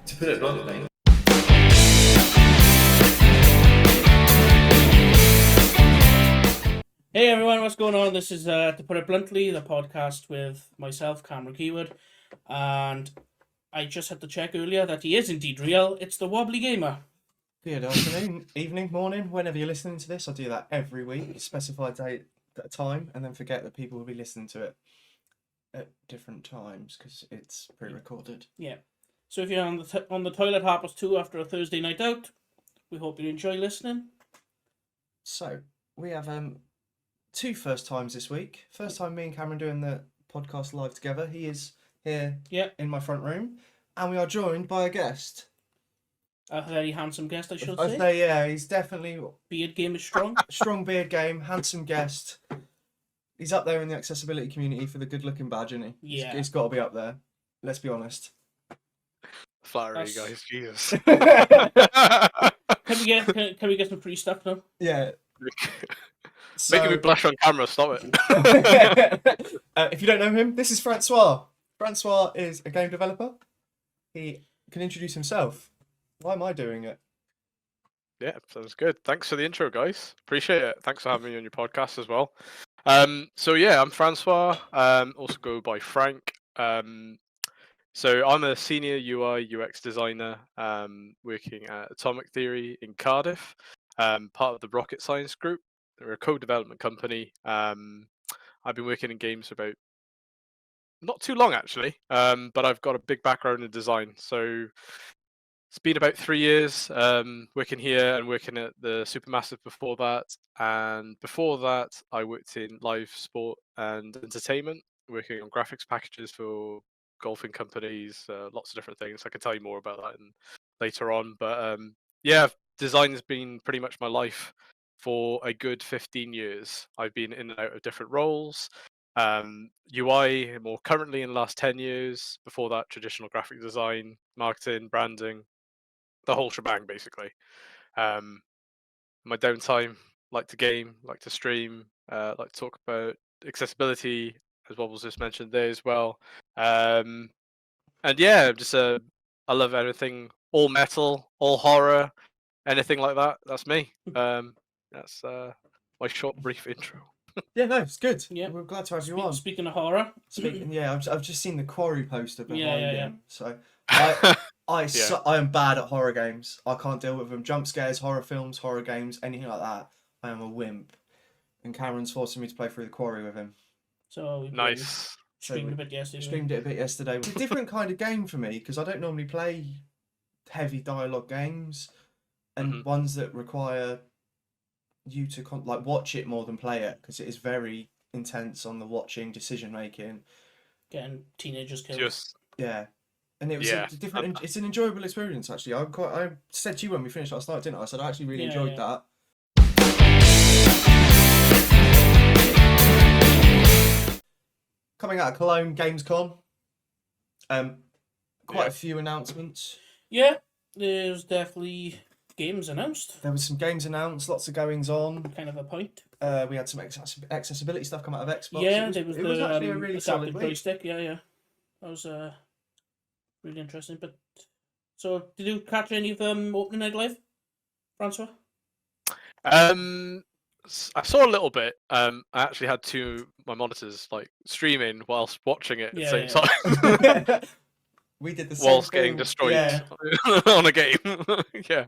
To put it bluntly. Hey everyone, what's going on? This is To Put It Bluntly, the podcast with myself, Cameron Keywood, and I just had to check earlier that he is indeed real. It's the Wobbly Gamer. Good afternoon, evening, morning, whenever you're listening to this. I do that every week, specify a date at a time, and then forget that people will be listening to it at different times because it's pre-recorded. Yeah. So if you're on the toilet 2:30 after a Thursday night out, we hope you enjoy listening. So we have two first times this week. First time me and Cameron doing the podcast live together. He is here in my front room, and we are joined by a guest. A very handsome guest, I should I'd say. say, yeah, he's definitely Beard game is strong. strong beard game, handsome guest. He's up there in the accessibility community for the good-looking badge, isn't he? Yeah. He's got to be up there. Let's be honest. Flattery, guys. Jesus. Can we get some free stuff now? Yeah. Making me blush on camera. Stop it. If you don't know him, this is Francois. Francois is a game developer. He can introduce himself. Why am I doing it? Yeah, sounds good. Thanks for the intro, guys. Appreciate it. Thanks for having me on your podcast as well. So yeah, I'm Francois. Also go by Frank. So I'm a senior UI UX designer, working at Atomic Theory in Cardiff. Part of the Rocket Science Group. They're a co-development company. I've been working in games for about not too long actually, but I've got a big background in design. So it's been about 3 years working here and working at the Supermassive before that. And before that, I worked in live sport and entertainment, working on graphics packages for golfing companies, lots of different things. I can tell you more about that later on. But yeah, design has been pretty much my life for a good 15 years. I've been in and out of different roles. UI more currently in the last 10 years. Before that, traditional graphic design, marketing, branding, the whole shebang basically. My downtime, like to game, like to stream, like to talk about accessibility, as Wobbles just mentioned there as well. And yeah, just I love everything, all metal, all horror, anything like that. That's me. That's my short, brief intro. Yeah, no, it's good. Yeah. We're glad to have you on. Speaking of horror. Yeah, I've just seen the Quarry poster behind Yeah. him. So I am bad at horror games. I can't deal with them. Jump scares, horror films, horror games, anything like that. I am a wimp. And Cameron's forcing me to play through the Quarry with him. So we Nice. streamed a bit yesterday. Streamed it a bit yesterday. It's a different kind of game for me because I don't normally play heavy dialogue games and ones that require you to watch it more than play it because it is very intense on the watching, decision making. Getting teenagers killed. Yeah. And it was a different. It's an enjoyable experience actually. I said to you when we finished last night, didn't I? I said I actually really enjoyed that. Coming out of Cologne, Gamescom. Quite a few announcements. Yeah, there's definitely games announced. There was some games announced, lots of goings on. Kind of a point. We had some accessibility stuff come out of Xbox. Yeah, it was actually a really solid week. joystick. Yeah. That was really interesting. But so, did you catch any of them opening night live, Francois? I saw a little bit. I actually had my monitors like streaming whilst watching it at the same time. We did the same whilst thing. getting destroyed on a game. Yeah,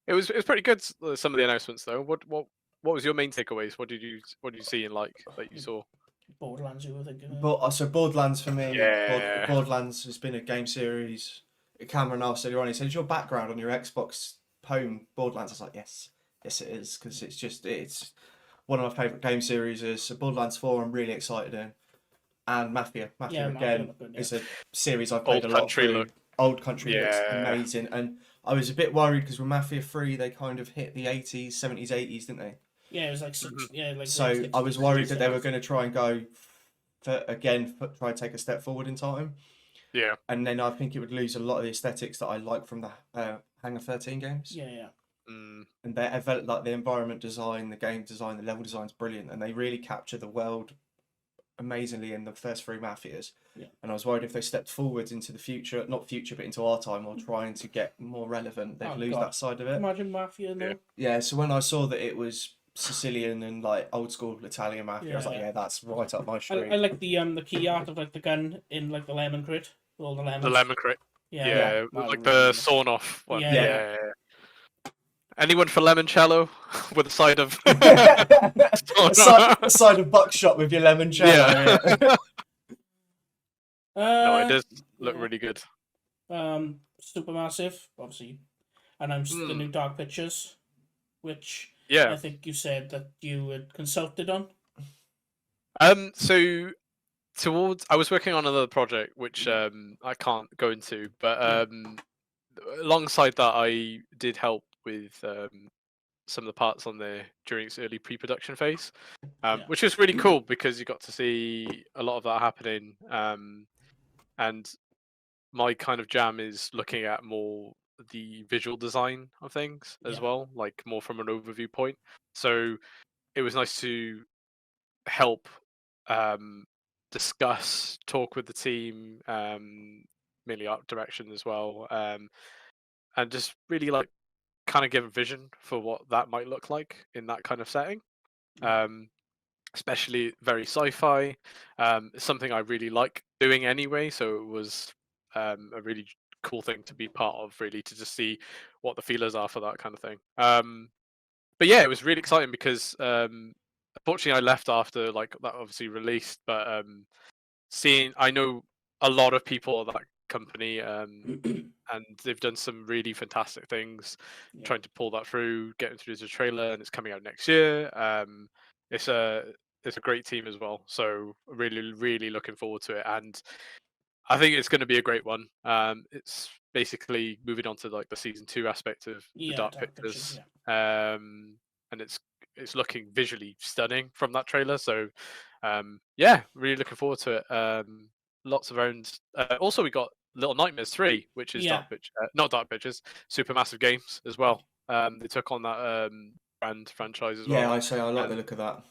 it was pretty good. Some of the announcements though. What was your main takeaways? What did you see in that you saw? Borderlands, you were thinking. So Borderlands for me. Yeah. Borderlands has been a game series. Cameron asked earlier on. He said, "Is your background on your Xbox home Borderlands?" I was like, "Yes, it is," because it's one of my favourite game series. So Borderlands 4, I'm really excited in, and Mathew again is a series I've played a lot through. Old Country looks amazing, and I was a bit worried because with Mathew 3 they kind of hit the 80s, 70s, 80s, didn't they? Yeah, it was like so I was worried that they were going to try and go try and take a step forward in time. Yeah. And then I think it would lose a lot of the aesthetics that I like from the Hangar 13 games. Yeah. And the environment design, the game design, the level design is brilliant, and they really capture the world amazingly in the first 3 Matthews. Yeah. And I was worried if they stepped forwards into the future, not future, but into our time, or trying to get more relevant, they'd lose that side of it. Imagine Mathew in there. Yeah, so when I saw that it was Sicilian and like old school Italian Mathew, I was like, Yeah. yeah, that's right up my street. I like the key art of like the gun in like the lemon crate, all the lemons. The lemon crate. Yeah, Like the sawn off one. Yeah. Anyone for limoncello with a side of a side of buckshot with your limoncello. Yeah. No, it Uh, does look really good. Supermassive, obviously, announced the new Dark Pictures, which Yeah. I think you said that you had consulted on. So I was working on another project which I can't go into, but alongside that I did help with some of the parts on there during its early pre-production phase, which was really cool because you got to see a lot of that happening. And my kind of jam is looking at more the visual design of things as well, like more from an overview point. So it was nice to help discuss, talk with the team, mainly art direction as well, and just really like kind of give a vision for what that might look like in that kind of setting. Especially very sci-fi. It's something I really like doing anyway, so it was a really cool thing to be part of, really, to just see what the feelers are for that kind of thing. But yeah, it was really exciting because unfortunately I left after like that obviously released, but I know a lot of people at that company, and they've done some really fantastic things trying to pull that through, getting through the trailer, and it's coming out next year. It's a great team as well, so really looking forward to it, and I think it's going to be a great one. It's basically moving on to like the season 2 aspect of the Dark Pictures, and it's looking visually stunning from that trailer. So yeah, really looking forward to it. Lots of rounds. Also, we got Little Nightmares 3, which is not Dark Pictures, Supermassive Games as well. They took on that franchise as well. Yeah, I like the look of that.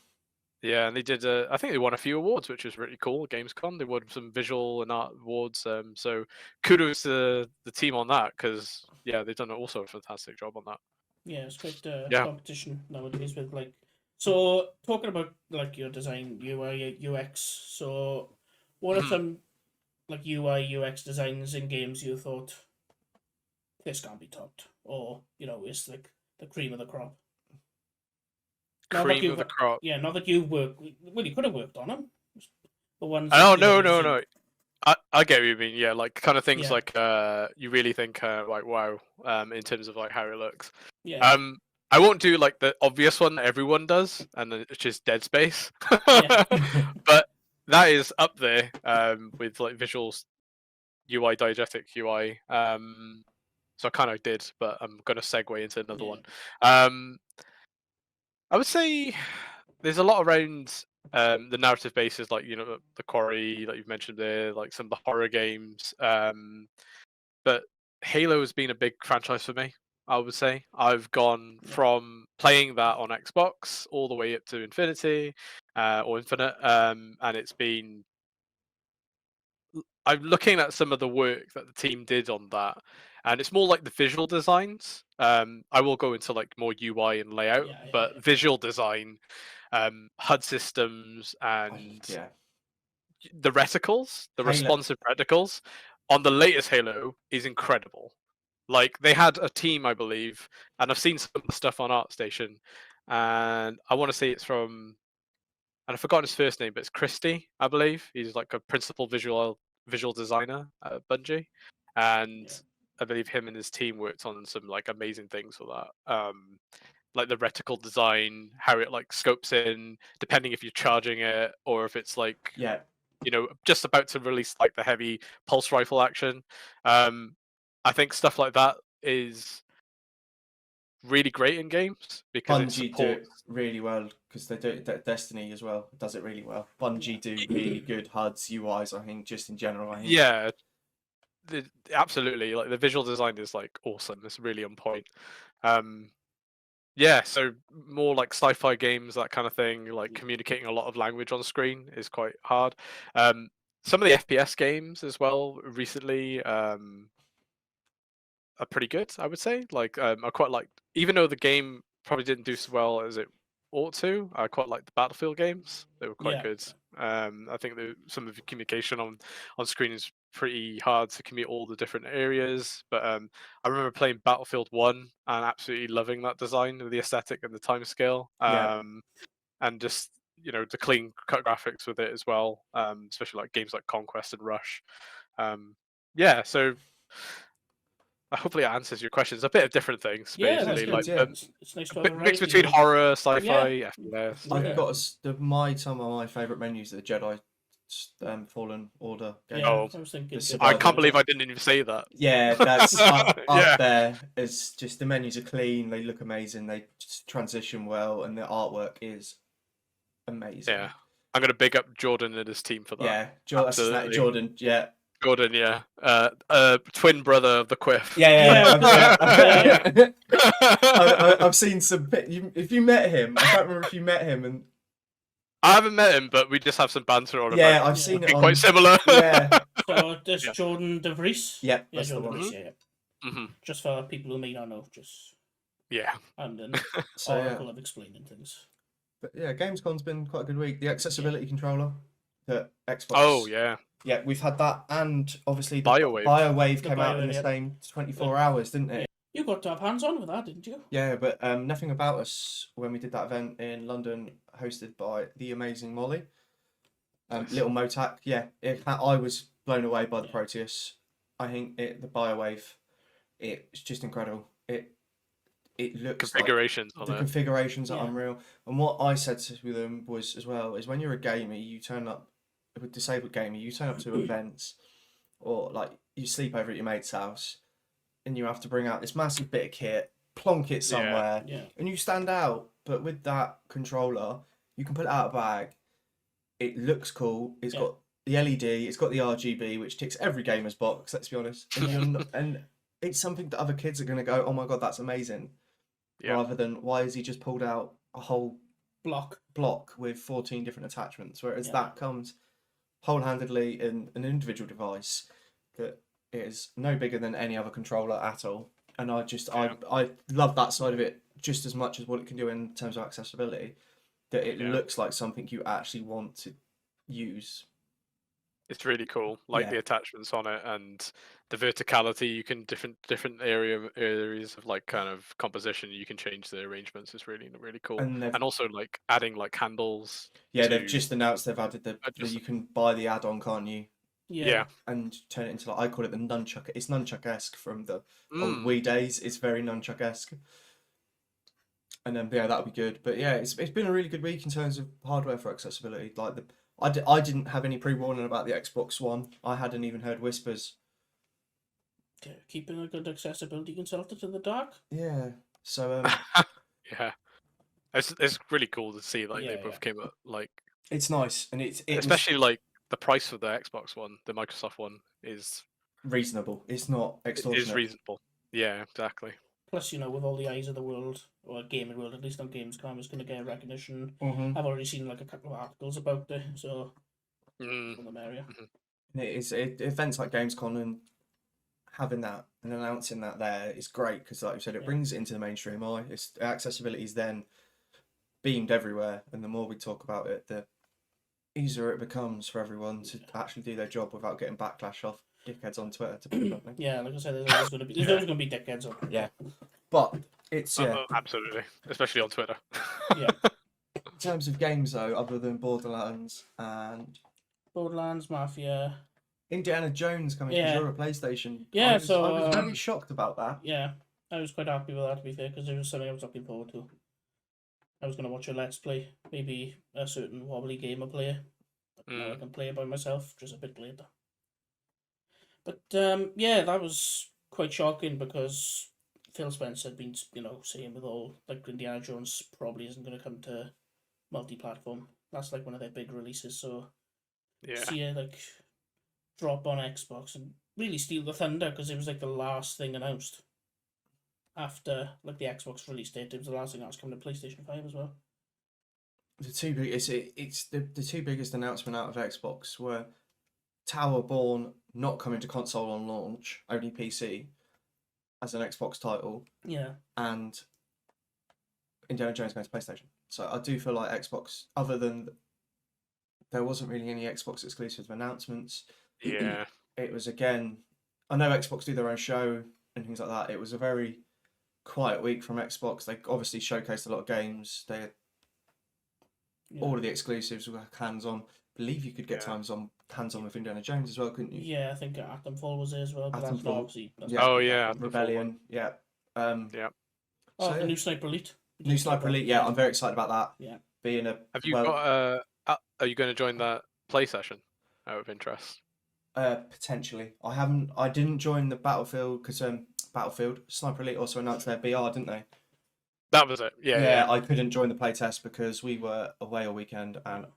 Yeah, and they did. I think they won a few awards, which was really cool. At Gamescom, they won some visual and art awards. So kudos to the team on that, because they've done also a fantastic job on that. Yeah, it's quite competition nowadays with like. So talking about like your design, UI, UX. So what are some like UI, UX designs in games you thought this can't be topped, or it's like the cream of the crop? Cream of the crop. Yeah, not that you've worked. Well, you could have worked on them. The ones. Oh no. I get what you mean. Yeah, like kind of things like you really think like wow, in terms of like how it looks. Yeah. I won't do like the obvious one that everyone does, and then it's just Dead Space. But that is up there with like visuals, UI, diegetic UI. So I kind of did, but I'm gonna segue into another one. I would say there's a lot around the narrative bases, like the Quarry, like you've mentioned there, like some of the horror games. But Halo has been a big franchise for me. I would say I've gone from playing that on Xbox all the way up to Infinity or Infinite, and it's been. I'm looking at some of the work that the team did on that, and it's more like the visual designs. I will go into like more UI and layout, but visual design, HUD systems, and the reticles, the responsive reticles on the latest Halo is incredible. Like they had a team, I believe, and I've seen some of the stuff on ArtStation, and I want to say it's from, and I've forgotten his first name, but it's Christie, I believe. He's like a principal visual designer at Bungie, and I believe him and his team worked on some like amazing things for that. Like the reticle design, how it like scopes in, depending if you're charging it or if it's like just about to release like the heavy pulse rifle action. I think stuff like that is really great in games because Bungie do it really well, because they do it. Destiny as well does it really well. Bungie do really good HUDs, UIs. I think just in general. I think. Yeah, absolutely. Like the visual design is like awesome. It's really on point. Yeah, so more like sci-fi games, that kind of thing. Like communicating a lot of language on screen is quite hard. Some of the FPS games as well recently are pretty good, I would say. Like I quite like, even though the game probably didn't do so well as it ought to, I quite like the Battlefield games. They were quite Yeah. good. I think some of the communication on screen is pretty hard to commute all the different areas. But I remember playing Battlefield 1 and absolutely loving that design, the aesthetic and the time scale. Yeah. And just the clean cut graphics with it as well, especially like games like Conquest and Rush. Yeah, so hopefully it answers your questions. A bit of different things, Yeah, that's basically, good. like Yeah. It's nice to a have a bit mix variety. between Like, horror, sci-fi, yeah. FPS. I've Yeah. got some of my favourite menus are the Jedi Fallen Order game. Yeah, Oh, I was thinking. The good survival I can't as believe well. I didn't even say that. Yeah, that's up Yeah. there. It's just the menus are clean, they look amazing, they just transition well, and the artwork is amazing. Yeah, I'm gonna big up Jordan and his team for that. Yeah, that's his name, Absolutely. Jordan. Yeah, Jordan, yeah, twin brother of the Quiff. yeah. I've seen some. If you met him, I can't remember if you met him, and I haven't met him, but we just have some banter on. yeah, about I've seen it. quite similar. Yeah, So this Yeah. Jordan DeVries. yeah, Yeah, that's the Jordan one. DeVries. Yeah. Mhm. Just for people who may not know, just Yeah. and an So yeah, oracle of explaining things. but yeah, Gamescom's been quite a good week. The accessibility controller, the Xbox. Oh yeah. Yeah, we've had that, and obviously the BioWave. BioWave The came out in BioWave, the yeah. same 24 hours, didn't it? You got to have hands on with that, didn't you? Yeah, but nothing about us when we did that event in London, hosted by the amazing Molly. Nice. Little Motac, yeah, I was blown away by the Yeah. Proteus. I think the BioWave, it's just incredible. It looks Configurations like on the it. configurations are Yeah. unreal. And what I said to them was as well is when you're a gamer, you turn up with disabled gamer, you turn up to events or like you sleep over at your mate's house, and you have to bring out this massive bit of kit, plonk it somewhere, Yeah. and you stand out. But with that controller, you can pull it out of a bag. It looks cool. It's Yeah. got the LED. It's got the RGB, which ticks every gamer's box. Let's be honest. And, and it's something that other kids are going to go, "Oh my god, that's amazing!" Yeah. Rather than why has he just pulled out a whole block with 14 different attachments? Whereas Yeah. that comes whole-handedly in an individual device that is no bigger than any other controller at all. And I love that side of it just as much as what it can do in terms of accessibility. That it looks like something you actually want to use. It's really cool, like Yeah. the attachments on it and the verticality. You can different areas of like kind of composition. You can change the arrangements. It's really cool. And And also like adding like handles. yeah, they've to- just announced they've added you can buy the add-on, can't you? Yeah. And turn it into I call it the nunchuck. It's nunchuck-esque from the old Mm. Wii days. It's very nunchuck-esque. And then yeah, that'll be good. But yeah, it's been a really good week in terms of hardware for accessibility. Like I didn't have any pre-warning about the Xbox One. I hadn't even heard whispers. Yeah, keeping a good accessibility consultant in the dark. Yeah. So Yeah. It's really cool to see like Yeah, they both came up like it's nice, and it especially like the price for the Xbox One, the Microsoft one is reasonable. It's not extortionate. is reasonable. Yeah, exactly. Plus, with all the eyes of the world, or gaming world, at least on Gamescom, is going to get recognition. Mm-hmm. I've already seen like a couple of articles about it, so Mm. from the area. Events like Gamescom and having that and announcing that there is great because, like you said, it brings it into the mainstream eye. Accessibility is then beamed everywhere, and the more we talk about it, the easier it becomes for everyone to actually do their job without getting backlash off dickheads on Twitter. To put something. Yeah, like I said, there's always going to be dickheads on. Yeah, but it's Absolutely, especially on Twitter. Yeah. In terms of games though, other than Borderlands and Mafia. Indiana Jones coming because you're a PlayStation. Yeah, I was so, very shocked about that. Yeah, I was quite happy with that, to be fair, because it was something I was looking forward to. I was going to watch a Let's Play, maybe a certain wobbly gamer player. But now I can play it by myself, just a bit later. But, yeah, that was quite shocking because Phil Spencer had been, saying with all, like, Indiana Jones probably isn't going to come to multi-platform. That's, like, one of their big releases, so Yeah. see it, like, drop on Xbox and really steal the thunder because it was, like, the last thing announced. after like the Xbox release date. It was the last thing that was coming to PlayStation 5 as well. The two biggest, it's the two biggest announcement out of Xbox were Towerborn not coming to console on launch, only PC, as an Xbox title, Yeah. and Indiana Jones going to PlayStation. So I do feel like Xbox, other than there wasn't really any Xbox exclusive announcements. Yeah. It was, again, I know Xbox do their own show and things like that. It was a very quiet week from Xbox. They obviously showcased a lot of games. They had all of the exclusives were hands-on. I believe you could get hands-on with Indiana Jones as well, couldn't you? Yeah, I think Atomfall was there as well. But that's not obviously. That's Rebellion. Yeah. Yeah. Oh, the new Sniper Elite. New Sniper Elite. Yeah, I'm very excited about that. Yeah. Being a. Have you got are you going to join that play session out of interest? Potentially. I didn't join the Battlefield because Battlefield Sniper Elite also announced their BR, didn't they? That was it. Yeah. I couldn't join the playtest because we were away all weekend and.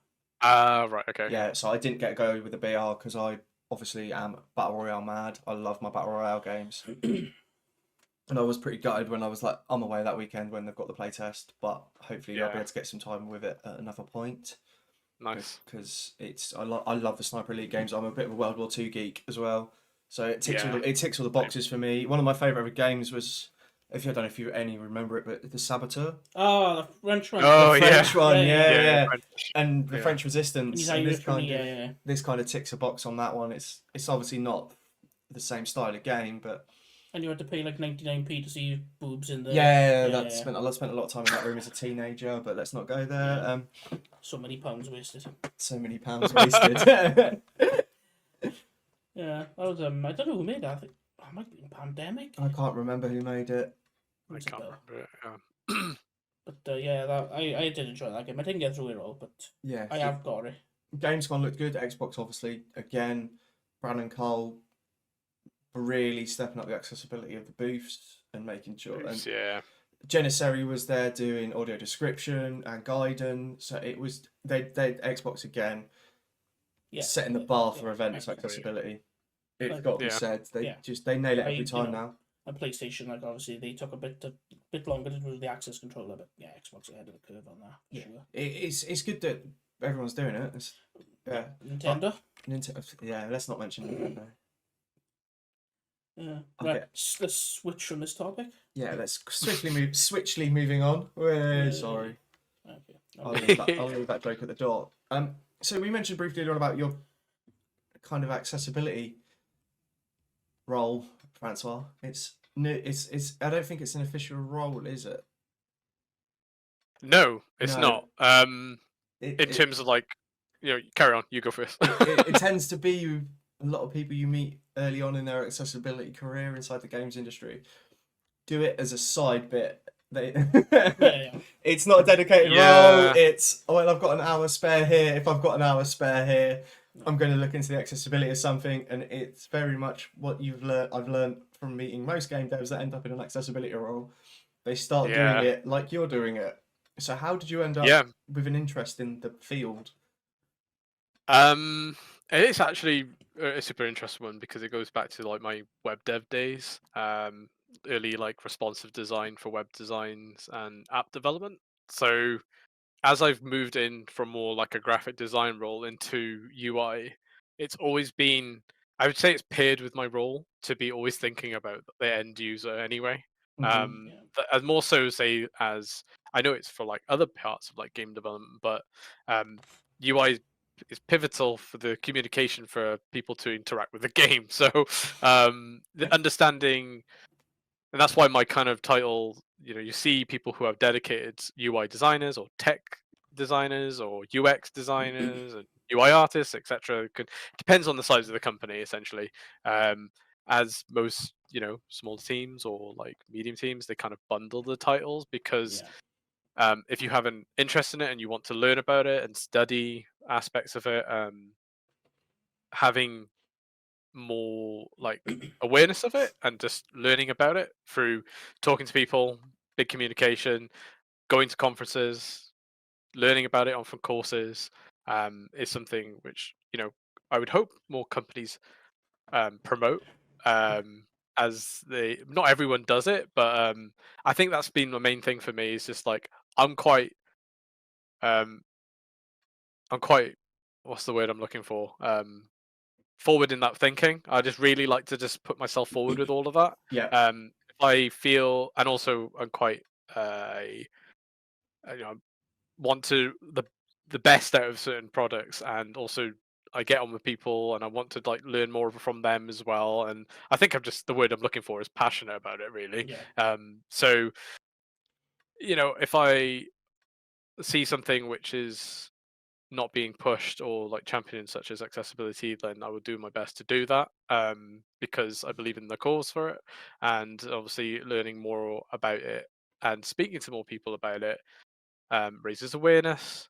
Right. Okay. Yeah, so I didn't get to go with the BR because I obviously am Battle Royale mad. I love my Battle Royale games. And I was pretty gutted when I was like, I'm away that weekend when they've got the playtest, but hopefully I'll be able to get some time with it at another point. Nice. Because I love the Sniper Elite games. I'm a bit of a World War II geek as well. So it ticks all the boxes for me. One of my favourite games was, I don't know if you remember it, but the Saboteur. Oh, the French one. Oh, the French one, yeah. French. And the French Resistance. And this this kind of ticks a box on that one. It's obviously not the same style of game, but. And you had to pay like 99p to see boobs in the. I spent a lot of time in that room as a teenager, but let's not go there. So many pounds wasted. So many pounds wasted. Yeah, that was I don't know who made that. I think it might be Pandemic. I can't remember who made it. I can't remember it. But I did enjoy that game. I didn't get through it all, but I have got it. Gamescom looked good. Xbox, obviously, again, Brandon Cole really stepping up the accessibility of the booths and making sure. Janissary was there doing audio description and guidance. So it was they Xbox again setting the bar for events accessibility. It's got to be said. They nail it every time now. And PlayStation, like obviously they took a bit longer to do the access controller, but Xbox ahead of the curve on that. Sure. It's good that everyone's doing it. Nintendo. Yeah, let's not mention Nintendo. Right, let's switch from this topic. Yeah, let's swiftly moving on. Sorry. Okay. I'll leave that joke at the door. So we mentioned briefly earlier on about your kind of accessibility role, Francois. It's I don't think it's an official role, is it? No, it's not. In terms of like, carry on. You go first. it tends to be a lot of people you meet early on in their accessibility career inside the games industry do it as a side bit. It's not a dedicated role. It's I've got an hour spare here. If I've got an hour spare here, I'm going to look into the accessibility of something, and it's very much what I've learned from meeting most game devs that end up in an accessibility role. They start doing it like you're doing it. So how did you end up with an interest in the field? It's actually a super interesting one because it goes back to like my web dev days, early like responsive design for web designs and app development. So as I've moved in from more like a graphic design role into UI, it's always been, I would say it's paired with my role to be always thinking about the end user anyway. And more so say as I know it's for like other parts of like game development, but UI is pivotal for the communication for people to interact with the game. So the understanding, and that's why my kind of title, you see people who have dedicated UI designers or tech designers or UX designers and UI artists, etc. Depends on the size of the company, essentially. As most, small teams or like medium teams, they kind of bundle the titles because if you have an interest in it and you want to learn about it and study aspects of it, having more like awareness of it and just learning about it through talking to people, big communication, going to conferences, learning about it on from courses, is something which I would hope more companies promote, and as not everyone does it, but I think that's been the main thing for me. Is just like I'm quite what's the word I'm looking for? Forward in that thinking. I just really like to just put myself forward with all of that. Yeah. If I feel, and also I'm quite want to the best out of certain products, and also I get on with people and I want to like learn more from them as well. And I think I'm just the word I'm looking for is passionate about it, really. Yeah. So if I see something which is not being pushed or like championing, such as accessibility, then I will do my best to do that, because I believe in the cause for it, and obviously learning more about it and speaking to more people about it raises awareness,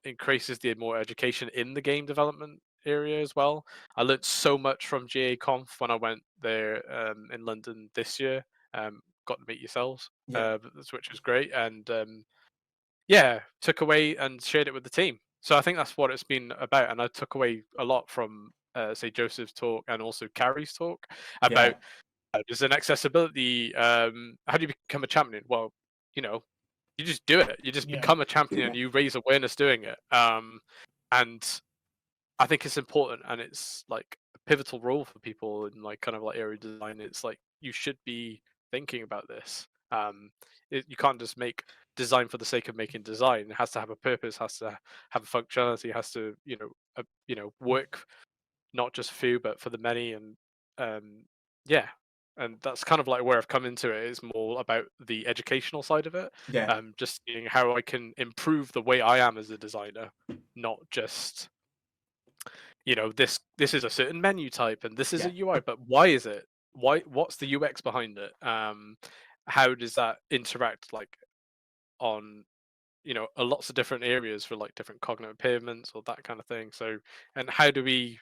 increases the more education in the game development area as well. I learned so much from GA Conf when I went there in London this year. Got to meet yourselves, which was great, and took away and shared it with the team. So I think that's what it's been about, and I took away a lot from say Joseph's talk and also Carrie's talk about there's an accessibility. How do you become a champion? Well, you just do it. You just become a champion. You raise awareness doing it. And I think it's important, and it's like a pivotal role for people in like kind of like area design. It's like you should be thinking about this. You can't just make design for the sake of making design. It has to have a purpose. Has to have a functionality. Has to work not just for you but for the many. And yeah, and that's kind of like where I've come into it. Is more about the educational side of it. Just seeing how I can improve the way I am as a designer, not just this is a certain menu type and this is a UI, but why is it? What's the UX behind it? How does that interact like on lots of different areas for like different cognitive impairments or that kind of thing? So, and how do we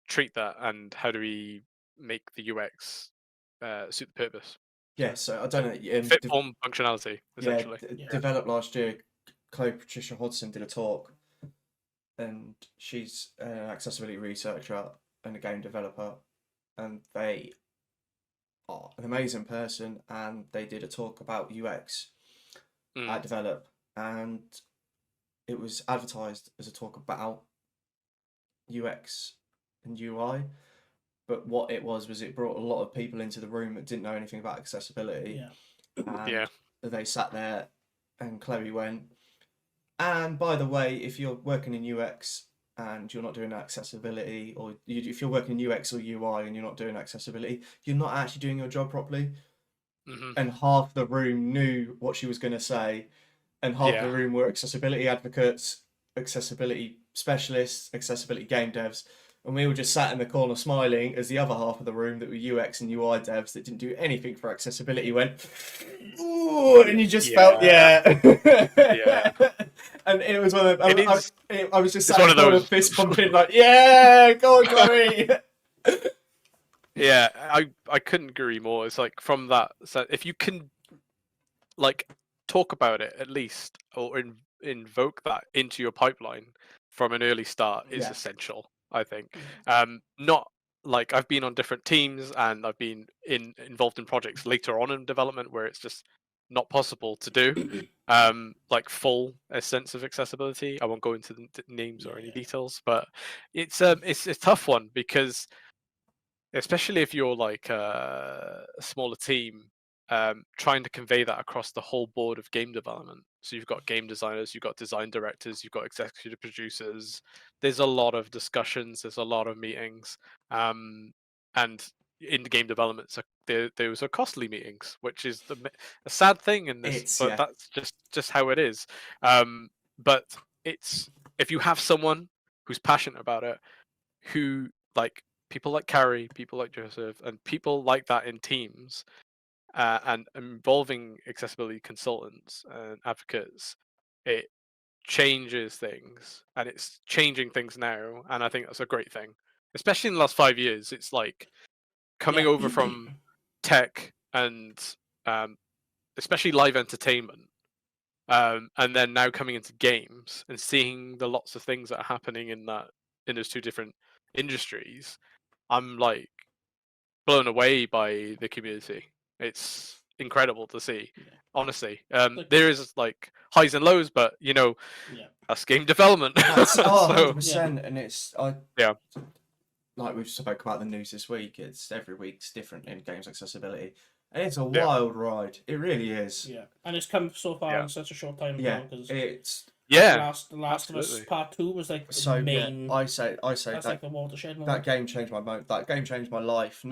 treat that, and how do we make the UX suit the purpose? So I don't know. Fit form functionality, essentially. Developed last year. Chloe Patricia Hodson did a talk, and she's an accessibility researcher and a game developer, and they are an amazing person. And they did a talk about UX at Develop, and it was advertised as a talk about UX and UI. But what it was it brought a lot of people into the room that didn't know anything about accessibility. And they sat there, and Chloe went, and by the way, if you're working in UX and you're not doing accessibility, or if you're working in UX or UI and you're not doing accessibility, you're not actually doing your job properly. And half the room knew what she was going to say, and half the room were accessibility advocates, accessibility specialists, accessibility game devs. And we were just sat in the corner smiling as the other half of the room that were UX and UI devs that didn't do anything for accessibility went, ooh, and you just felt, And it was one of I was just sat in the corner fist pumping like, go on, Chloe. I couldn't agree more. It's like from that, so if you can like talk about it at least, or invoke that into your pipeline from an early start is essential, I think. Not like I've been on different teams and I've been involved in projects later on in development where it's just not possible to do like full a sense of accessibility. I won't go into the names or any details, but it's a tough one, because especially if you're like a smaller team, trying to convey that across the whole board of game development. So you've got game designers, you've got design directors, you've got executive producers. There's a lot of discussions, there's a lot of meetings, and in the game development, so those are costly meetings, which is a sad thing in this, but that's just how it is. But it's, if you have someone who's passionate about it, who like people like Carrie, people like Joseph, and people like that in teams, and involving accessibility consultants and advocates, it changes things, and it's changing things now, and I think that's a great thing. Especially in the last 5 years, it's like coming over from tech and especially live entertainment, and then now coming into games and seeing the lots of things that are happening in those two different industries. I'm like, blown away by the community. It's incredible to see, honestly. There is like highs and lows, but that's game development. That's So, 100%, and it's yeah. Like we've spoke about the news this week. It's every week's different in games accessibility, and it's a wild ride. It really is. Yeah, and it's come so far in such a short time. Yeah, because it's The Last of Us Part 2 was like the main. Yeah, I say that's that, like the watershed moment. That game changed That game changed my life.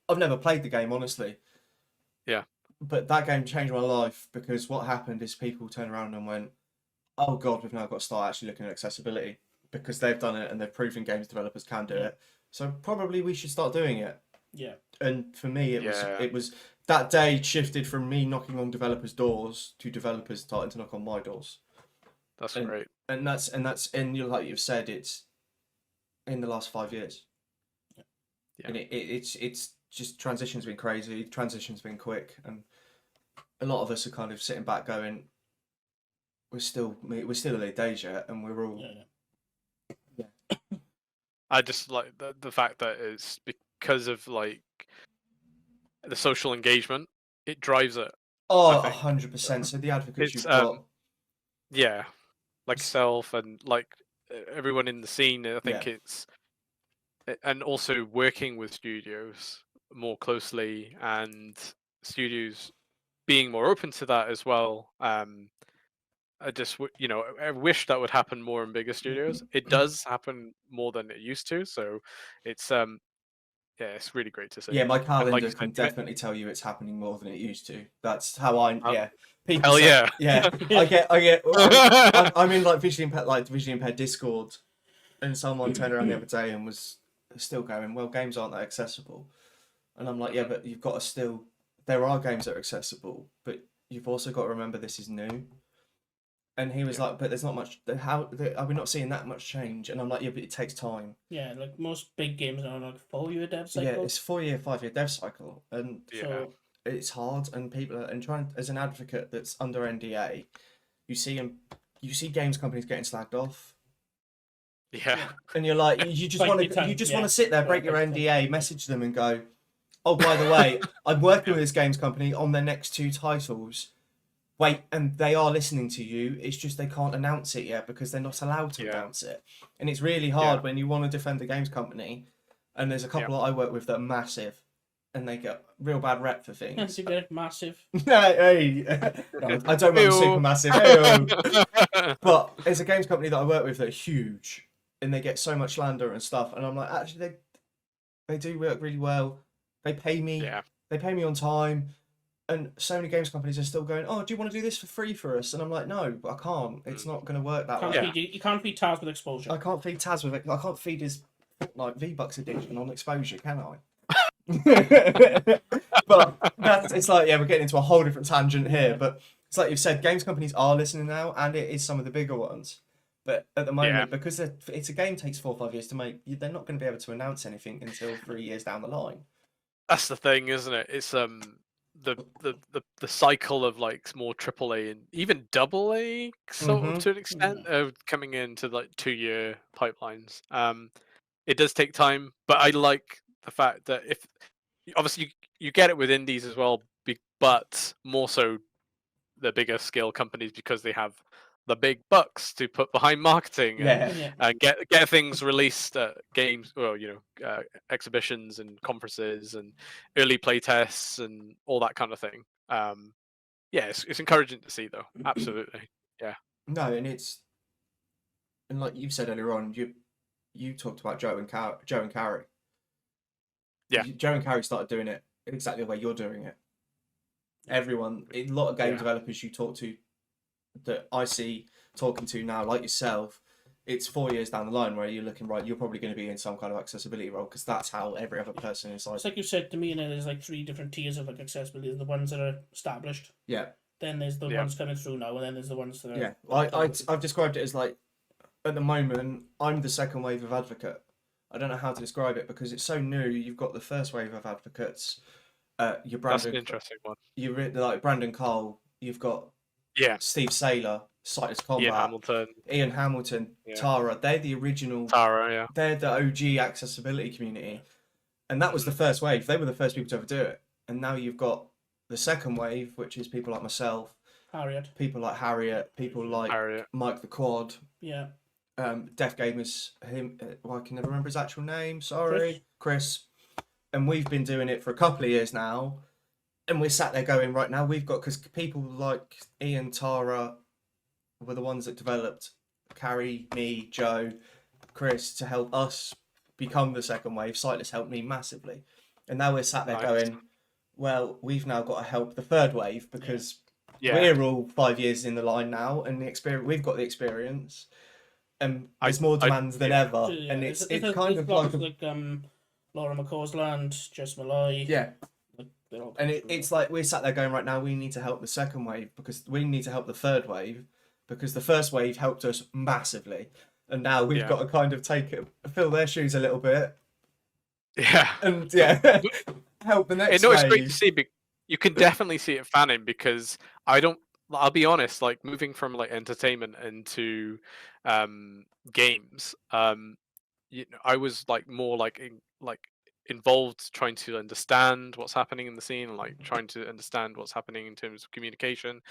I've never played the game, honestly. Yeah. But that game changed my life because what happened is people turned around and went, "Oh God, we've now got to start actually looking at accessibility because they've done it and they've proven games developers can do it. So probably we should start doing it." Yeah. And for me, it was that day shifted from me knocking on developers' doors to developers starting to knock on my doors. That's great. And that's like you've said, it's in the last 5 years. Yeah. And it's just transition's been crazy. Transition's been quick, and a lot of us are kind of sitting back going, we're still early days yet, and we're all. Yeah. I just like the fact that it's because of like the social engagement, it drives it. Oh, 100%. So the advocates you've got. Yeah, like yourself and like everyone in the scene. I think it's, and also working with studios more closely and studios being more open to that as well. I just I wish that would happen more in bigger studios. It does happen more than it used to, so it's it's really great to see. Yeah, my calendar can definitely tell you it's happening more than it used to. That's how I people hell say, yeah. I get I'm in like visually impaired Discord, and someone turned around the other day and was still going, well, games aren't that accessible, and I'm like, yeah, but you've got to still, there are games that are accessible, but you've also got to remember this is new. And he was like, but there's not much. How are we not seeing that much change? And I'm like, yeah, but it takes time. Yeah, like most big games are like 4-year dev cycle. Yeah, it's 4-year, 5-year dev cycle, and so it's hard. And people are, and trying as an advocate that's under NDA, you see games companies getting slagged off. Yeah, and you're like, you just want to sit there, break your NDA, message them, and go, oh, by the way, I'm working with this games company on their next 2 titles. Wait, and they are listening to you. It's just they can't announce it yet because they're not allowed to announce it. And it's really hard when you want to defend the games company. And there's a couple that I work with that are massive, and they get real bad rep for things. That's a good massive. Hey, no, I don't run super massive. But there's a games company that I work with that are huge, and they get so much slander and stuff. And I'm like, actually, they do work really well. They pay me. Yeah. They pay me on time. And so many games companies are still going, oh, do you want to do this for free for us? And I'm like, no, I can't. It's not going to work that way. You can't feed Taz with exposure. I can't feed Taz with it. I can't feed his like V-Bucks addiction on exposure, can I? But it's like, we're getting into a whole different tangent here. But it's like you've said, games companies are listening now, and it is some of the bigger ones. But at the moment, because it's a game takes 4 or 5 years to make, they're not going to be able to announce anything until 3 years down the line. That's the thing, isn't it? It's the cycle of like more AAA and even AA sort of to an extent of coming into like 2-year pipelines. It does take time, but I like the fact that if obviously you get it with indies as well, but more so the bigger scale companies because they have the big bucks to put behind marketing and get things released at games, well, exhibitions and conferences and early play tests and all that kind of thing. It's encouraging to see though. Absolutely. Yeah. No, and like you said earlier on, you talked about Joe and Carrie. Yeah. Joe and Carrie started doing it exactly the way you're doing it. Everyone, a lot of game developers you talk to that I see talking to now, like yourself, it's 4 years down the line where you're looking, right, you're probably going to be in some kind of accessibility role because that's how every other person is like. It's like you said to me, and there's like 3 different tiers of like accessibility. There's the ones that are established. Yeah. Then there's the ones coming through now, and then there's the ones that are. Yeah. I've described it as like, at the moment, I'm the second wave of advocate. I don't know how to describe it because it's so new. You've got the first wave of advocates. You're Brandon. That's an interesting one. You're like Brandon Cole. You've got Steve Saylor, Sightless Combat, Ian Hamilton, Tara. They're the original. Tara, yeah. They're the OG accessibility community, And that was the first wave. They were the first people to ever do it. And now you've got the second wave, which is people like myself, people like Harriet, people like Mike the Quad, Deaf Gamers, I can never remember his actual name, sorry, Chris. And we've been doing it for a couple of years now, and we're sat there going, right now we've got, because people like Ian, Tara were the ones that developed Carrie, me, Joe, Chris, to help us become the second wave. Sightless helped me massively. And now we're sat there going, well, we've now got to help the third wave, because we're all 5 years in the line now, and we've got the experience, and there's more demands than ever. And it's kind of like Laura McCaw's Land, Jess Malloy. Yeah. And it's like we're sat there going, right now we need to help the second wave, because we need to help the third wave, because the first wave helped us massively. And now we've got to kind of fill their shoes a little bit. Yeah. And help the next wave. It's great to see. You can definitely see it fanning, because I'll be honest, like moving from like entertainment into games, I was like more like involved, trying to understand what's happening in the scene, and like trying to understand what's happening in terms of communication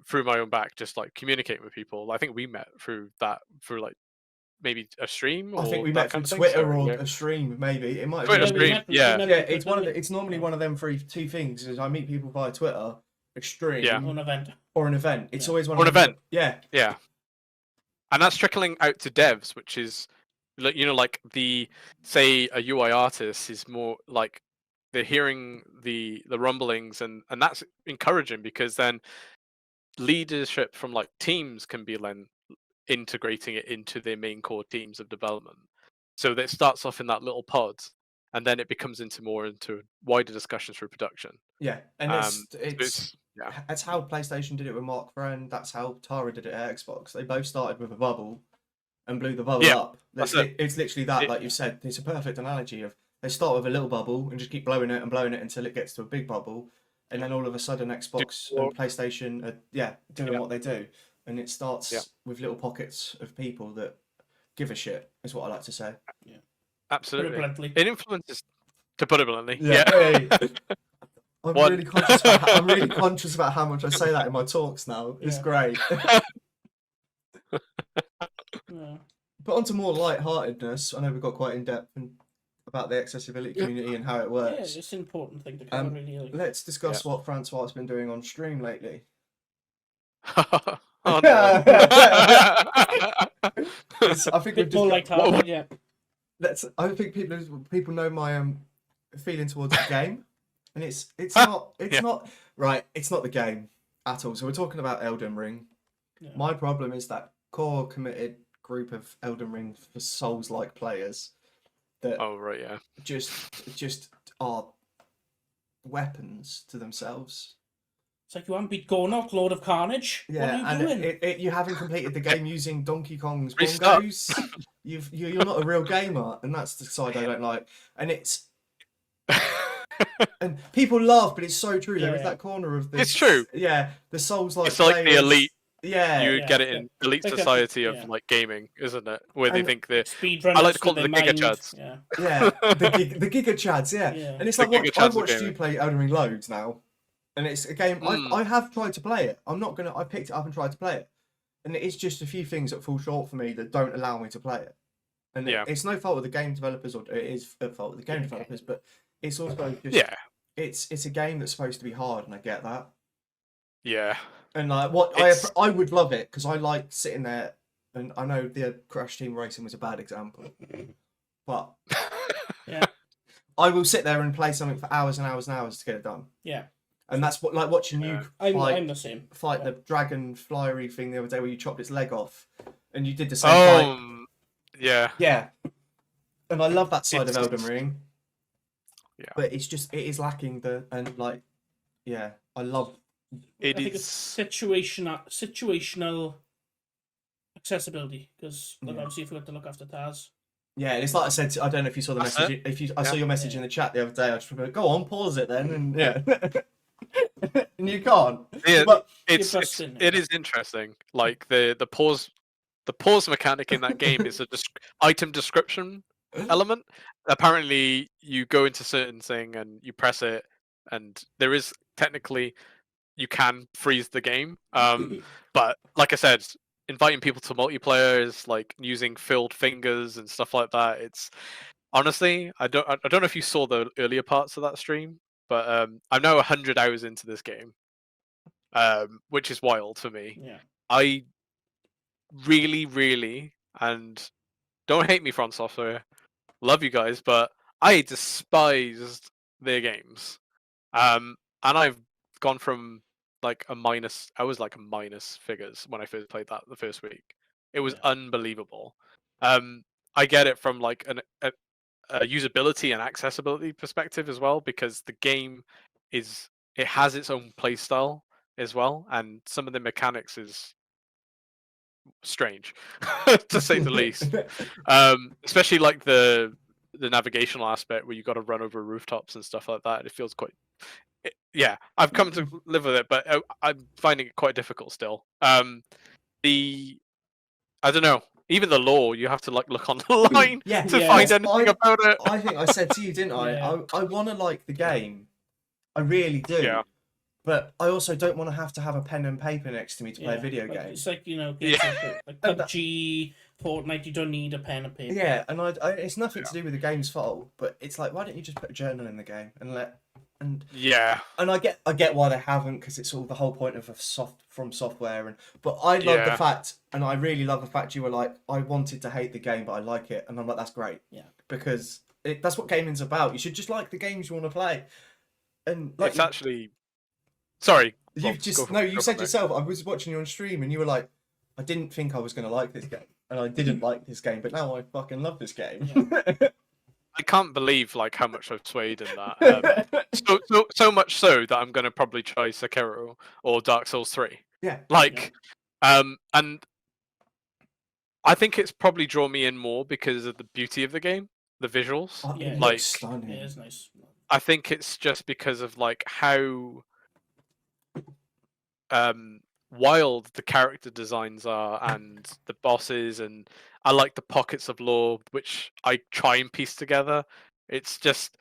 through my own back, just like communicating with people. I think we met through like maybe a stream. I think we met through Twitter or a stream, maybe. It might Twitter stream. Yeah. It's it's normally one of them two things. Is I meet people via Twitter, a stream, or an event. It's always one. Or an event. Yeah. Yeah. And that's trickling out to devs, which is, like say a UI artist is more like they're hearing the rumblings, and that's encouraging, because then leadership from like teams can be then integrating it into their main core teams of development. So that it starts off in that little pod, and then it becomes into wider discussions through production. Yeah, and that's how PlayStation did it with Mark Friend. That's how Tara did it at Xbox. They both started with a bubble and blew the bubble up. It's literally that, like you said. It's a perfect analogy of they start with a little bubble and just keep blowing it until it gets to a big bubble, and then all of a sudden Xbox and PlayStation are doing what they do, and it starts with little pockets of people that give a shit, is what I like to say. Yeah, absolutely. It influences, to put it bluntly. Hey. I'm really conscious about how much I say that in my talks now. It's great. But onto more light-heartedness. I know we got quite in depth about the accessibility community and how it works. Yeah, it's an important thing to cover. Really. Let's discuss what Francois has been doing on stream lately. Oh, no. I think we've more light-hearted, yeah. I think people know my feeling towards the game, and it's not right. It's not the game at all. So we're talking about Elden Ring. Yeah. My problem is that core committed group of Elden Ring for Souls-like players that just are weapons to themselves. It's like, you haven't beat Gornok, Lord of Carnage. Yeah, what are you doing? You haven't completed the game using Donkey Kong's bongos. You're not a real gamer, and that's the side I don't like. And it's and people laugh, but it's so true. There is that corner of this. It's true. Yeah, the Souls-like. It's like the elite. Yeah, you get it in elite society of like gaming, isn't it? Where they think they're I like to call them the Giga Chads. Yeah, the Giga Chads. Yeah, and it's like I've watched you play Elden Ring loads now, and it's a game I have tried to play it. I picked it up and tried to play it, and it's just a few things that fall short for me that don't allow me to play it. And it's no fault of the game developers, or it is a fault of the game developers, but it's also just it's a game that's supposed to be hard, and I get that. Yeah. And like I would love it, because I like sitting there, and I know the Crash Team Racing was a bad example, but I will sit there and play something for hours and hours and hours to get it done. Yeah. And that's what, like, watching you I'm the same. Fight the dragon flyery thing the other day where you chopped its leg off, and you did the same fight. Yeah. And I love that side of Elden Ring. Yeah. But it is lacking I love. I think it's situational accessibility, because obviously you've got to look after Taz. Yeah, and it's like I said. I don't know if you saw the message. I saw your message in the chat the other day. I just went, go on, pause it then, and and you can't. Yeah, but it is interesting. Like the pause mechanic in that game is a item description element, apparently you go into certain thing and you press it, and there is technically you can freeze the game. But like I said, inviting people to multiplayer is like using filled fingers and stuff like that. It's honestly, I don't know if you saw the earlier parts of that stream, but I'm now 100 hours into this game, which is wild for me. Yeah. I really, really, and don't hate me, Front Software, love you guys, but I despised their games. And I've gone from like a minus. I was like a minus figures when I first played that the first week. It was unbelievable. I get it from like a usability and accessibility perspective as well, because the game it has its own play style as well, and some of the mechanics is strange to say the least. Especially like the navigational aspect where you got to run over rooftops and stuff like that. It feels quite yeah, I've come to live with it, but I'm finding it quite difficult still. The I don't know, even the lore, you have to like look online to find anything about it. I think I said to you, didn't I? I want to like the game. I really do. Yeah. But I also don't want to have a pen and paper next to me to play a video game. It's like, you know, like PUBG, Fortnite, you don't need a pen and paper. Yeah, and I it's nothing to do with the game's fault, but it's like, why don't you just put a journal in the game and and I get why they haven't, because it's all the whole point of from software, but I love the fact, and I really love the fact you were like, I wanted to hate the game but I like it, and I'm like, that's great. Yeah. Because that's what gaming's about. You should just like the games you want to play. And like, it's actually sorry. You said yourself, I was watching you on stream and you were like, I didn't think I was going to like this game, and I didn't like this game, but now I fucking love this game. Yeah. I can't believe like how much I've swayed in that. So much so that I'm going to probably try Sekiro or Dark Souls 3. Yeah. Like, and I think it's probably drawn me in more because of the beauty of the game, the visuals. Oh, yeah, like, stunning. It is nice. I think it's just because of like how wild the character designs are and the bosses, and I like the pockets of lore which I try and piece together. It's just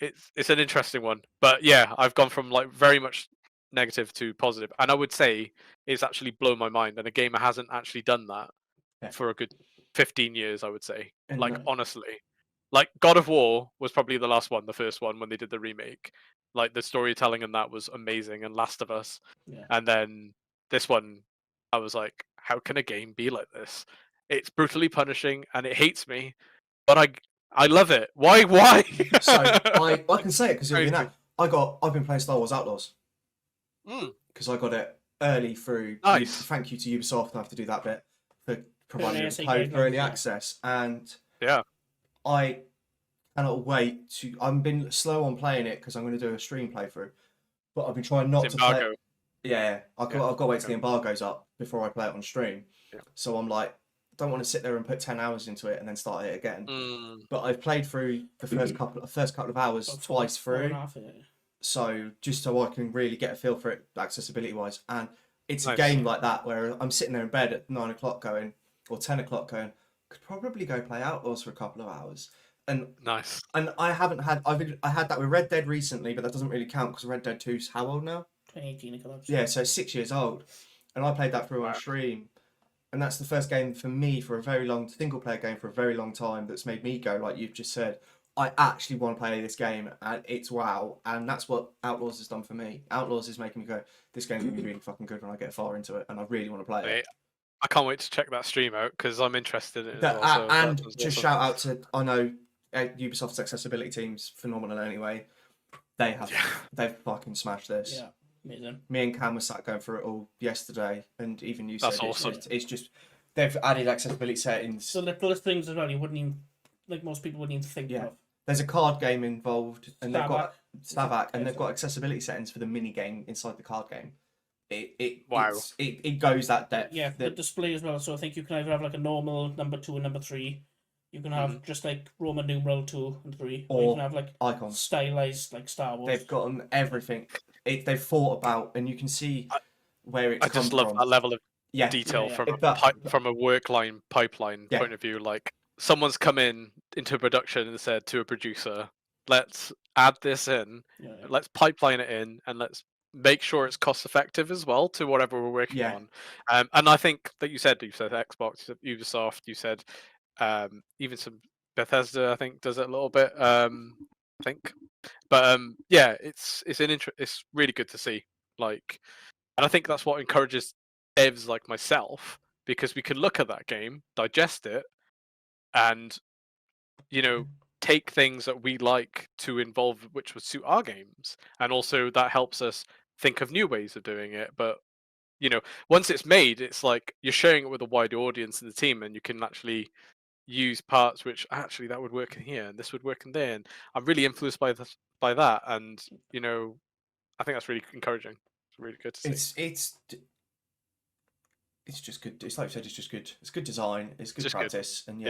it's an interesting one. But yeah, I've gone from like very much negative to positive, and I would say it's actually blown my mind, and a gamer hasn't actually done that for a good 15 years, I would say. And like honestly, like God of War was probably the last one, the first one when they did the remake. Like the storytelling in that was amazing, and Last of Us. And then this one, I was like, how can a game be like this? It's brutally punishing and it hates me, but I love it. Why? So I can say it because you'll be now. I've been playing Star Wars Outlaws because I got it early through. Nice. Thank you to Ubisoft. I have to do that bit for providing code for early access, and I cannot wait to. I've been slow on playing it because I'm going to do a stream playthrough, but I've been trying not to play. Yeah, I've got to wait till the embargo's up before I play it on stream. Yeah. So I'm like, don't want to sit there and put 10 hours into it and then start it again. But I've played through the first couple of hours twice through. So just so I can really get a feel for it accessibility wise. And it's a game like that where I'm sitting there in bed at 9 o'clock going, or 10 o'clock going, could probably go play Outlaws for a couple of hours. And nice. And I haven't had, I had that with Red Dead recently, but that doesn't really count because Red Dead 2's how old now? 2018 collapsed. Yeah, so 6 years old. And I played that through on stream. And that's the first game for me for a very long, single player game for a very long time that's made me go, like you've just said, I actually want to play this game and it's wow. And that's what Outlaws has done for me. Outlaws is making me go, this game's going to be really fucking good when I get far into it and I really want to play it. I can't wait to check that stream out because I'm interested in it. As well, and just shout out to, I know Ubisoft's accessibility team's phenomenal anyway. They've fucking smashed this. Yeah. Amazing. Me and Cam were sat going through it all yesterday, and even you said awesome. It's just they've added accessibility settings. So littlest things as well. You wouldn't even, like most people wouldn't even think of. There's a card game involved, and they've got Stavak, and they've got accessibility settings for the mini game inside the card game. It goes that depth. Yeah, the display as well. So I think you can either have like a normal number 2 and number 3. You can have just like Roman numeral 2 and 3, or you can have like icons stylized like Star Wars. They've gotten everything. They've thought about, and you can see where it's. I just love that level of detail from a work line pipeline point of view. Like someone's come in into production and said to a producer, let's add this in, let's pipeline it in, and let's make sure it's cost effective as well to whatever we're working on. And I think that you said Xbox, you said Ubisoft, you said even some Bethesda, I think, does it a little bit. I think, but yeah, it's it's really good to see. Like, and I think that's what encourages devs like myself, because we can look at that game, digest it, and take things that we like to involve, which would suit our games, and also that helps us think of new ways of doing it. But once it's made, it's like you're sharing it with a wider audience in the team, and you can actually use parts which actually that would work in here and this would work in there, and I'm really influenced by that, and I think that's really encouraging. It's really good to see. It's just good. It's like you said, it's just good. It's good design. It's good practice, and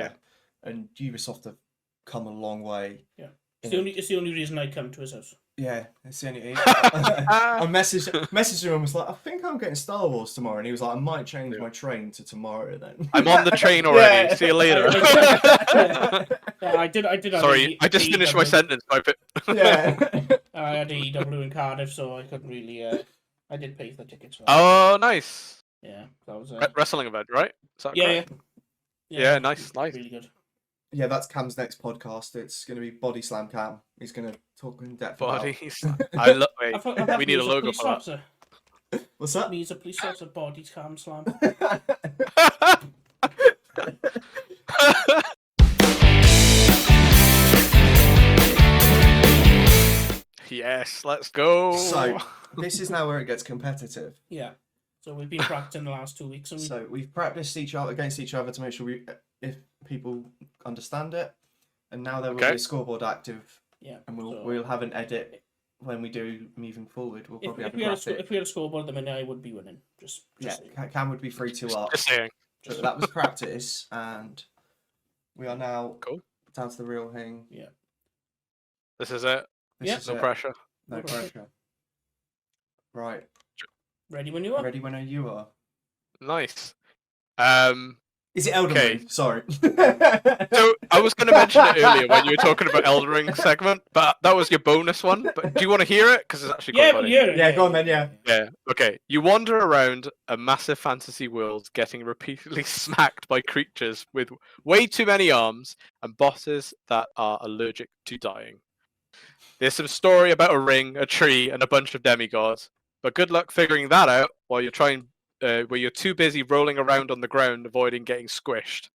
and Ubisoft have come a long way. Yeah, it's the only reason I come to his house. Yeah, it's the only. I messaged him and was like, I think I'm getting Star Wars tomorrow, and he was like, I might change my train to tomorrow then. I'm on the train already. See you later. I did. Sorry, I just finished my sentence. Yeah. I had AEW in Cardiff, so I couldn't really. I did pay for the tickets. Oh, nice. Yeah, that was wrestling event, right? Is that correct? Yeah. Nice. Really good. Yeah, that's Cam's next podcast. It's going to be Body Slam Cam. He's going to talk in depth about... I love it. We need a logo for that. What's that? Needs a police officer Body Cam Slam. Yes, let's go. So, this is now where it gets competitive. Yeah. So we've been practicing the last 2 weeks. So we've practiced against each other to make sure if people understand it. And now there will be a scoreboard active. Yeah. And we'll have an edit when we do moving forward. We'll probably have a graphic. If we had a scoreboard at the minute, I would be winning. Just Cam would be 3-2 up. Just saying. So that was practice, and we are now down to the real thing. Yeah. This is it. No pressure. No pressure. Right. Ready when you are. Ready when you are. Nice. Is it Elden Ring? Sorry. So I was going to mention it earlier when you were talking about Elden Ring segment, but that was your bonus one. But do you want to hear it? Because it's actually quite funny. Yeah, go on then. Yeah. Okay. You wander around a massive fantasy world, getting repeatedly smacked by creatures with way too many arms and bosses that are allergic to dying. There's some story about a ring, a tree, and a bunch of demigods. But good luck figuring that out while you're too busy rolling around on the ground, avoiding getting squished.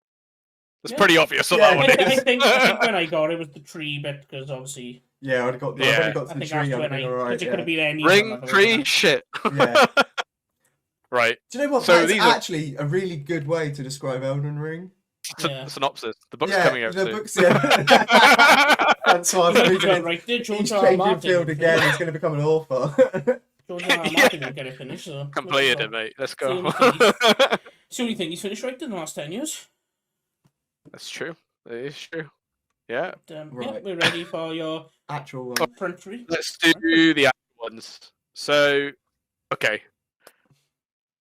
It's pretty obvious what that one is. I think when I got it was the tree bit, because obviously. Yeah, I've only got to the tree. It could have been any ring, tree, shit. Yeah. Right. Do you know what? So that's actually a really good way to describe Elden Ring. Synopsis. The book's coming out soon. Book's, Francois he's changing field again. He's going to become an author. George Martin will get it finished. So completed it, mate. Let's go. It's the only thing he's finished right in the last 10 years. That's true. It is true. Yeah. But, we're ready for your actual print tree. Let's do the actual ones. So, okay.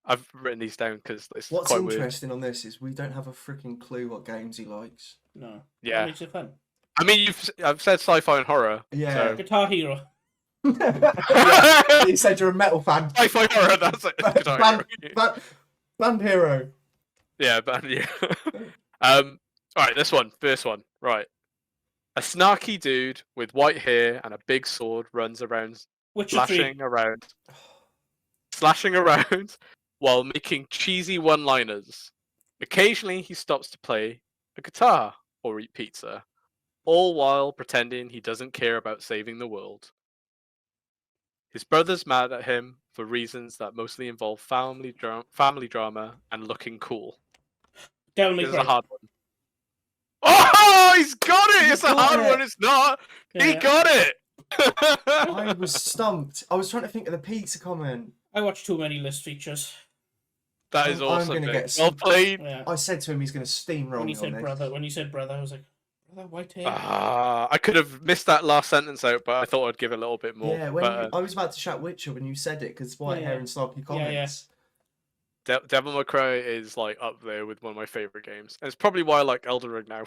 I've written these down because it's what's quite interesting on this is we don't have a freaking clue what games he likes. No. Yeah. That makes it fun. I mean, I've said sci-fi and horror. Yeah. So. Guitar Hero. You said you're a metal fan. Sci-fi horror, that's it. Band hero. Yeah, band hero. Alright, this one. First one. Right. A snarky dude with white hair and a big sword runs around slashing around while making cheesy one-liners. Occasionally he stops to play a guitar or eat pizza, all while pretending he doesn't care about saving the world. His brother's mad at him for reasons that mostly involve family drama and looking cool. This is a hard one. Oh, he's got it! It's a hard one, it's not! Yeah. He got it! I was stumped. I was trying to think of the pizza comment. I watched too many list features. That is awesome. Well played. Yeah. I said to him he's going to steamroll me on this. When he said brother, I was like, white hair. I could have missed that last sentence out, but I thought I'd give it a little bit more. Yeah, I was about to shout Witcher when you said it, because white hair and snarky comments. Devil May Cry is like up there with one of my favorite games, and it's probably why I like Elden Ring now.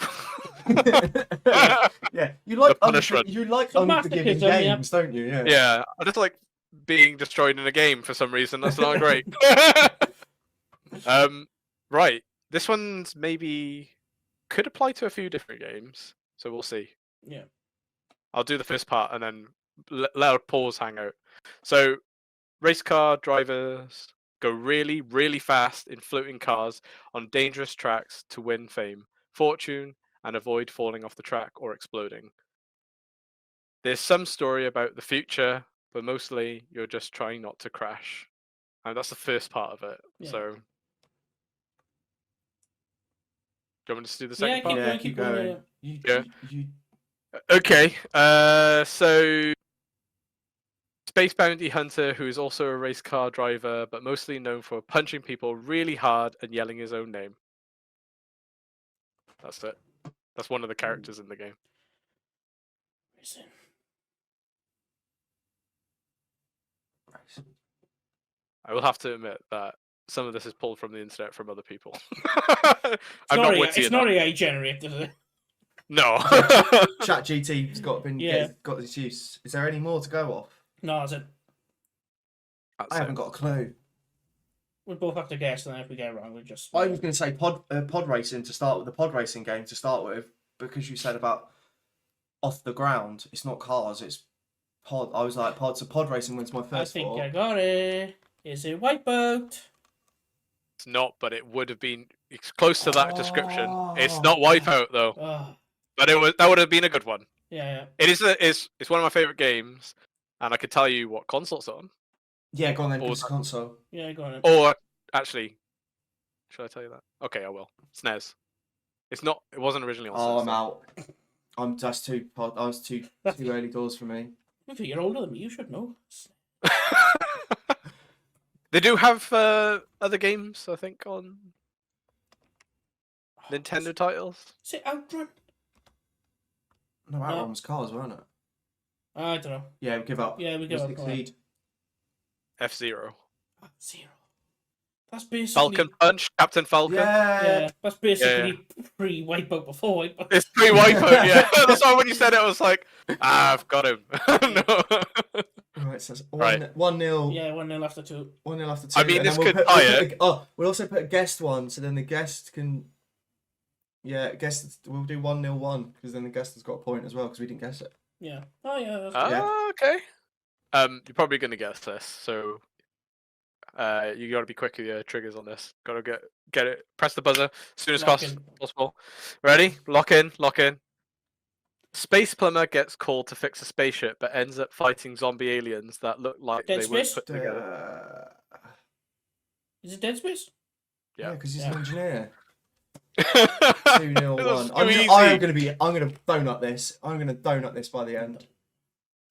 Yeah, you like punishment. you like Some unforgiving masochism, yeah. games, don't you? Yeah. Yeah, I just like being destroyed in a game for some reason. That's not great. Right. This one's maybe could apply to a few different games, so we'll see. Yeah. I'll do the first part and then let our pause hang out. So, race car drivers go really, really fast in floating cars on dangerous tracks to win fame, fortune, and avoid falling off the track or exploding. There's some story about the future, but mostly you're just trying not to crash. And that's the first part of it. Yeah. So, do you want me to do the second part? Yeah, keep going. Yeah. You Okay. So Space Bounty Hunter, who is also a race car driver, but mostly known for punching people really hard and yelling his own name. That's it. That's one of the characters in the game. I will have to admit that some of this is pulled from the internet from other people. I'm not witty it's enough. not AI generated, is it? No. ChatGPT's got its use. Is there any more to go off? No, is it? I haven't got a clue. We both have to guess, and then if we get it wrong, we just. I was going to say pod racing to start with, the pod racing game to start with, because you said about off the ground. It's not cars, it's pod. I was like pod. So pod racing wins my first. I think thought. I got it. Is it Wipeout? It's not, but it would have been. It's close to that description. It's not Wipeout though, but that would have been a good one. Yeah. It is. It's one of my favorite games, and I could tell you what console it's on. Yeah, go on then. It's console. Yeah, go on. Or actually, should I tell you that? Okay, I will. SNES. It's not. It wasn't originally on. Oh, SNES, I'm out. That's too. I was too early doors for me. If you're older than me, you should know. They do have other games, I think, on Nintendo titles. Is it Outrun? No, Outrun was cars, wasn't it? I don't know. Yeah, we give up. Yeah, we give up. F-Zero. Zero. That's basically Falcon Punch, Captain Falcon. Yeah, that's basically pre-Wipeout before Wipeout. It's pre-Wipeout, yeah. That's why when you said it, I was like, I've got him. No. Right, so it's 1-0. Yeah, 1-0 after 2. 1-0 after 2. I mean, this could tie it. We'll also put a guest one, so then the guest can. Yeah, we'll do 1-0-1 because then the guest has got a point as well because we didn't guess it. Yeah. Oh yeah. Okay. You're probably gonna guess this, so you gotta be quick with your triggers on this. Gotta get it. Press the buzzer as soon as possible. Ready? Lock in. Space plumber gets called to fix a spaceship, but ends up fighting zombie aliens that look like Dead they Space? were put together. Is it Dead Space? Yeah, because he's an engineer. 2-0-1. 2-0-1. I'm gonna donut this. I'm gonna donut this by the end.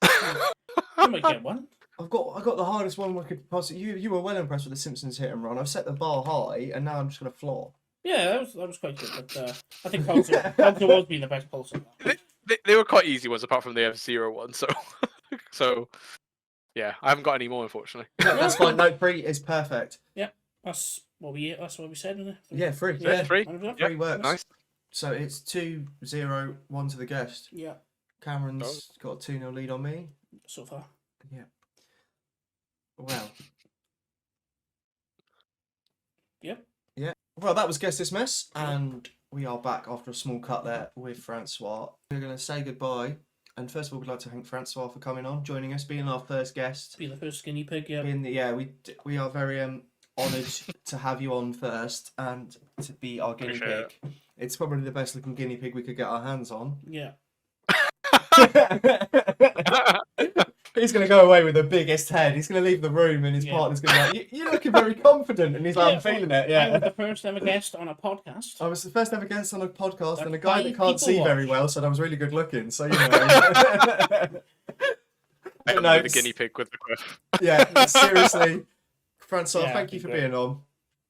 You might get one. I got the hardest one we could possibly. You were well impressed with the Simpsons hit and run. I've set the bar high, and now I'm just gonna flop. Yeah, that was quite good. But I think Pulsar was being the best Pulsar. They were quite easy ones, apart from the F-Zero one. So yeah, I haven't got any more, unfortunately. No, that's fine. No, 3 is perfect. Yeah, that's what we said, isn't it? Yeah, 3. Yeah, 3. Yeah, 3 works. Nice. So it's 2-0-1 to the guest. Yeah. Cameron's got a 2-0 lead on me. So far. Yeah. Well. Yep. Yeah. Well, that was Guess This Mess, and we are back after a small cut there with Francois. We're going to say goodbye, and first of all, we'd like to thank Francois for coming on, joining us, being our first guest. Be the first guinea pig, yeah. We are very honoured to have you on first, and to be our guinea pig. It's probably the best looking guinea pig we could get our hands on. Yeah. He's going to go away with the biggest head. He's going to leave the room and his partner's going to be like, you're looking very confident. And he's like, I'm feeling it. Yeah. I was the first ever guest on a podcast. I was the first ever guest on a podcast, and a guy that can't see very well said I was really good looking. So, you know. I can be the guinea pig with the quiff. Yeah, seriously. Francois, thank you for being on.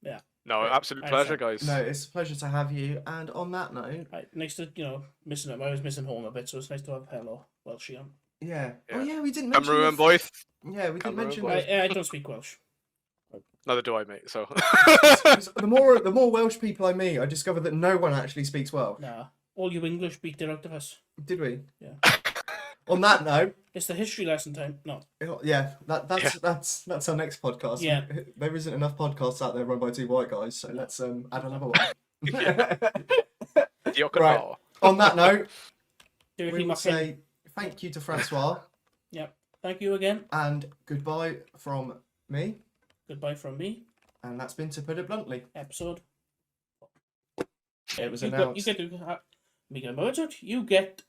Yeah. No, absolute pleasure, guys. No, it's a pleasure to have you. And on that note, next to missing him, I was missing home a bit, so it's nice to have Hello Welsh on. Yeah. Oh yeah, we didn't mention. Cameron boy. Yeah, we didn't mention. I don't speak Welsh. Neither do I, mate. So The more Welsh people I meet, I discover that no one actually speaks Welsh. Nah, all you English beat it out of us. Did we? Yeah. On that note, It's the history lesson time. No. yeah, that's our next podcast. Yeah. There isn't enough podcasts out there run by two white guys, so let's add another one. Right. On that note, we will say thank you to Francois. Yep. Thank you again. And goodbye from me. Goodbye from me. And that's been To Put It Bluntly. Episode. It was announced. You get to... You get...